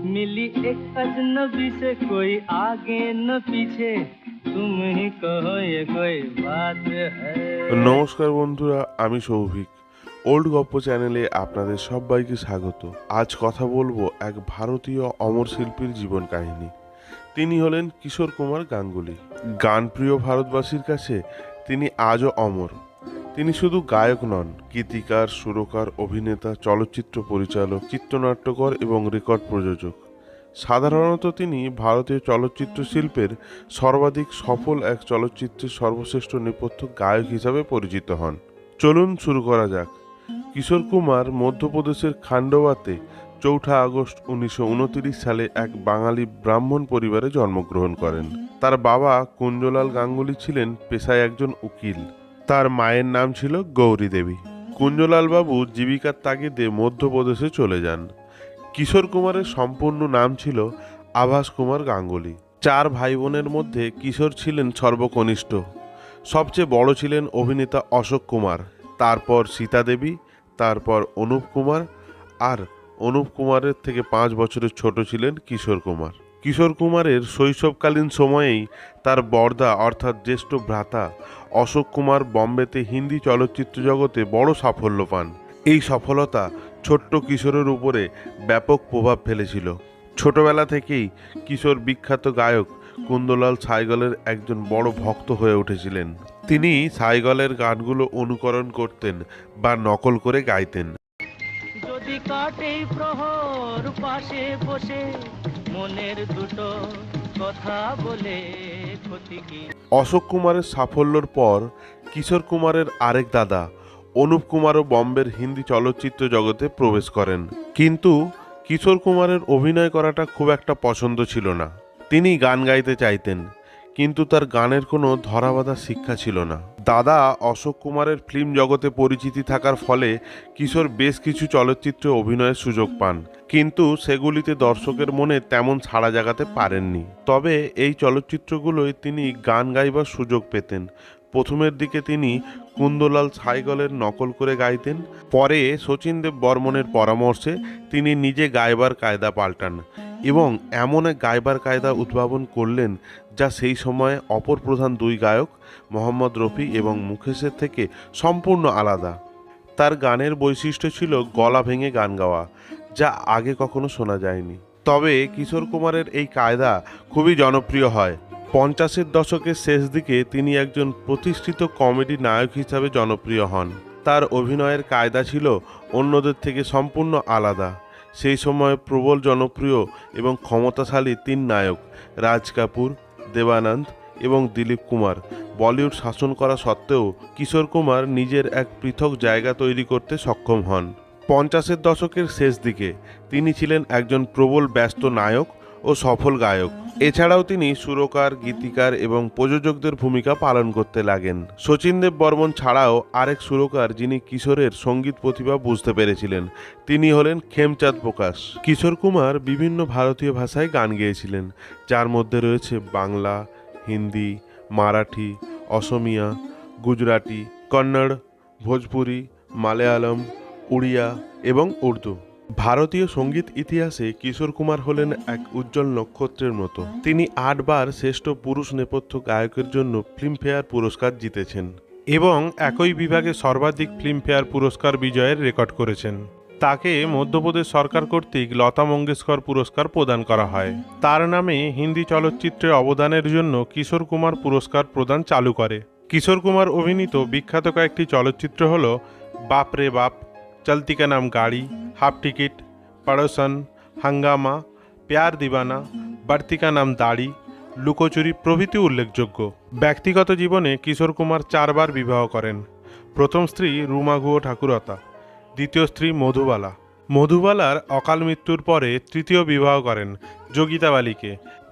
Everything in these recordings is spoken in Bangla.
मिली एक अजनबी से कोई आगे न पीछे तुम ही कहो ये कोई बात है। নমস্কার বন্ধুরা, আমি সৌভিক। ওল্ড গপ্প চ্যানেলে আপনাদের সবাইকে স্বাগত। আজ কথা বলবো এক ভারতীয় অমর শিল্পীর জীবন কাহিনী। তিনি হলেন কিশোর কুমার গাঙ্গুলি। গানপ্রিয় ভারতবাসীর কাছে তিনি আজও অমর। তিনি শুধু গায়ক নন, গীতিকার, সুরকার, অভিনেতা, চলচ্চিত্র পরিচালক, চিত্রনাট্যকার এবং রেকর্ড প্রযোজক। সাধারণত তিনি ভারতীয় চলচ্চিত্র শিল্পের সর্বাধিক সফল এক চলচ্চিত্রের সর্বশ্রেষ্ঠ নেপথ্য গায়ক হিসাবে পরিচিত হন। চলুন শুরু করা যাক। কিশোর কুমার মধ্যপ্রদেশের খান্ডোয়াতে ৪ আগস্ট ১৯২৯ সালে এক বাঙালি ব্রাহ্মণ পরিবারে জন্মগ্রহণ করেন। তার বাবা কুঞ্জলাল গাঙ্গুলি ছিলেন পেশায় একজন উকিল। তার মায়ের নাম ছিল গৌরী দেবী। কুঞ্জলাল বাবু জীবিকার তাগিদে মধ্যপ্রদেশে চলে যান। কিশোর কুমারের সম্পূর্ণ নাম ছিল আভাস কুমার গাঙ্গুলি। ৪ ভাই বোনের মধ্যে কিশোর ছিলেন সর্বকনিষ্ঠ। সবচেয়ে বড় ছিলেন অভিনেতা অশোক কুমার, তারপর সীতা দেবী, তারপর অনুপ কুমার, আর অনুপ কুমারের থেকে ৫ বছরের ছোট ছিলেন কিশোর কুমার। কিশোর কুমারের শৈশবকালীন সময়েই তার বড়দা অর্থাৎ জ্যেষ্ঠ ভ্রাতা অশোক কুমার বম্বেতে হিন্দি চলচ্চিত্র জগতে বড় সাফল্য পান। এই সফলতা ছোট্ট কিশোরের উপরে ব্যাপক প্রভাব ফেলেছিল। ছোটবেলা থেকেই কিশোর বিখ্যাত গায়ক কুন্দলাল সাইগলের একজন বড় ভক্ত হয়ে উঠেছিলেন। তিনি সাইগলের গানগুলো অনুকরণ করতেন বা নকল করে গাইতেন। যদি কাটে প্রহর পাশে বসে মনের দুটো কথা বলে ক্ষতি কি। অশোক কুমারের সাফল্যের পর কিশোর কুমারের আরেক দাদা অনুপ কুমারও বম্বের হিন্দি চলচ্চিত্র জগতে প্রবেশ করেন। কিন্তু কিশোর কুমারের অভিনয় করাটা খুব একটা পছন্দ ছিল না। তিনি গান গাইতে চাইতেন, কিন্তু তার গানের কোনো ধরাবাঁধা শিক্ষা ছিল না। দাদা অশোক কুমারের ফিল্ম জগতে পরিচিতি থাকার ফলে কিশোর বেশ কিছু চলচ্চিত্রে অভিনয়ের সুযোগ পান, কিন্তু সেগুলিতে দর্শকের মনে তেমন সাড়া জাগাতে পারেননি। তবে এই চলচ্চিত্রগুলোয় তিনি গান গাইবার সুযোগ পেতেন। প্রথমের দিকে তিনি কুন্দলাল সাইগলের নকল করে গাইতেন। পরে শচীন দেব বর্মনের পরামর্শে তিনি নিজে গাইবার কায়দা পাল্টান এবং এমন এক গাইবার কায়দা উদ্ভাবন করলেন যা সেই সময়ে অপর প্রধান ২ গায়ক মোহাম্মদ রফি এবং মুকেশের থেকে সম্পূর্ণ আলাদা। তার গানের বৈশিষ্ট্য ছিল গলা ভেঙে গান গাওয়া, যা আগে কখনো শোনা যায়নি। তবে কিশোর কুমারের এই কায়দা খুবই জনপ্রিয় হয়। ৫০-এর দশকের শেষ দিকে তিনি একজন প্রতিষ্ঠিত কমেডি নায়ক হিসাবে জনপ্রিয় হন। তার অভিনয়ের কায়দা ছিল অন্যদের থেকে সম্পূর্ণ আলাদা। সেই সময় প্রবল জনপ্রিয় এবং ক্ষমতাশালী ৩ নায়ক রাজ কাপুর, দেবানন্দ এবং দিলীপ কুমার বলিউড শাসন করা সত্ত্বেও কিশোর কুমার নিজের এক পৃথক জায়গা তৈরি করতে সক্ষম হন। ৫০-এর দশকের শেষ দিকে তিনি ছিলেন একজন প্রবল ব্যস্ত নায়ক ও সফল গায়ক। এছাড়াও তিনি সুরকার, গীতিকার এবং প্রযোজকদের ভূমিকা পালন করতে লাগেন। শচীন দেব বর্মন ছাড়াও আরেক সুরকার যিনি কিশোরের সঙ্গীত প্রতিভা বুঝতে পেরেছিলেন, তিনি হলেন খেমচাঁদ প্রকাশ। কিশোর কুমার বিভিন্ন ভারতীয় ভাষায় গান গেয়েছিলেন, যার মধ্যে রয়েছে বাংলা, হিন্দি, মারাঠি, অসমিয়া, গুজরাটি, কন্নড়, ভোজপুরি, মালয়ালম, উড়িয়া এবং উর্দু। ভারতীয় সঙ্গীত ইতিহাসে কিশোর কুমার হলেন এক উজ্জ্বল নক্ষত্রের মতো। তিনি ৮ বার শ্রেষ্ঠ পুরুষ নেপথ্য গায়কের জন্য ফিল্মফেয়ার পুরস্কার জিতেছেন এবং একই বিভাগে সর্বাধিক ফিল্মফেয়ার পুরস্কার বিজয়ের রেকর্ড করেছেন। তাকে মধ্যপ্রদেশ সরকার কর্তৃক লতা মঙ্গেশকর পুরস্কার প্রদান করা হয়। তার নামে হিন্দি চলচ্চিত্রে অবদানের জন্য কিশোর কুমার পুরস্কার প্রদান চালু করে। কিশোর কুমার অভিনীত বিখ্যাত কয়েকটি চলচ্চিত্র হল বাপ রে বাপ, চলতি কা নাম গাড়ি, হাফ টিকিট, পড়োসন, হাঙ্গামা, প্যার দিবানা, বাড়তি কা নাম দাড়ি, লুকোচুরি প্রভৃতি উল্লেখযোগ্য। ব্যক্তিগত জীবনে কিশোর কুমার ৪ বার বিবাহ করেন। প্রথম স্ত্রী রুমা গুহ ঠাকুরতা, দ্বিতীয় স্ত্রী মধুবালা। মধুবালার অকাল মৃত্যুর পরে তৃতীয় বিবাহ করেন যোগিতা বালিকে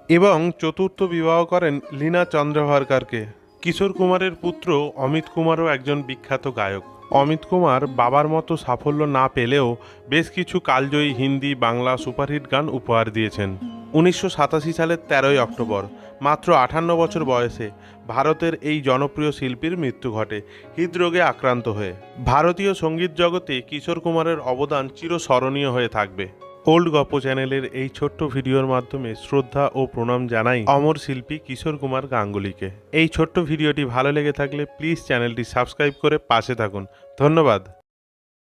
এবং চতুর্থ বিবাহ করেন লীনা চন্দ্রভারকারকে। কিশোর কুমারের পুত্র অমিত কুমারও একজন বিখ্যাত গায়ক। অমিত কুমার বাবার মতো সাফল্য না পেলেও বেশ কিছু কালজয়ী হিন্দি, বাংলা সুপারহিট গান উপহার দিয়েছেন। ১৯৮৭ সালের ১৩ই অক্টোবর মাত্র ৫৮ বছর বয়সে ভারতের এই জনপ্রিয় শিল্পীর মৃত্যু ঘটে হৃদরোগে আক্রান্ত হয়ে। ভারতীয় সঙ্গীত জগতে কিশোর কুমারের অবদান চিরস্মরণীয় হয়ে থাকবে। ওল্ড গপ্প চ্যানেলের এই ছোট্ট ভিডিওর মাধ্যমে শ্রদ্ধা ও প্রণাম জানাই অমর শিল্পী কিশোর কুমার গাঙ্গুলিকে। এই ছোট্ট ভিডিওটি ভালো লেগে থাকলে প্লিজ চ্যানেলটি সাবস্ক্রাইব করে পাশে থাকুন। ধন্যবাদ।